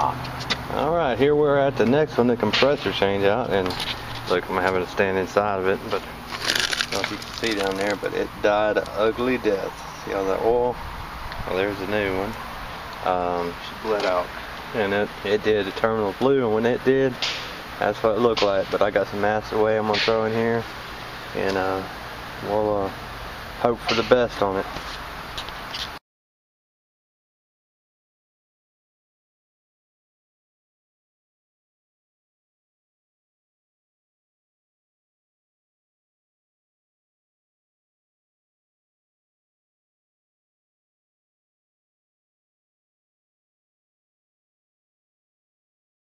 hot. Alright, here we're at the next one, the compressor change out, and look, I'm having to stand inside of it, but I don't know if you can see down there, but it died an ugly death. See all that oil? Well, there's the new one. She bled out, and it did. The terminal blew, and when it did, that's what it looked like. But I got some mass away I'm gonna throw in here, and we'll hope for the best on it.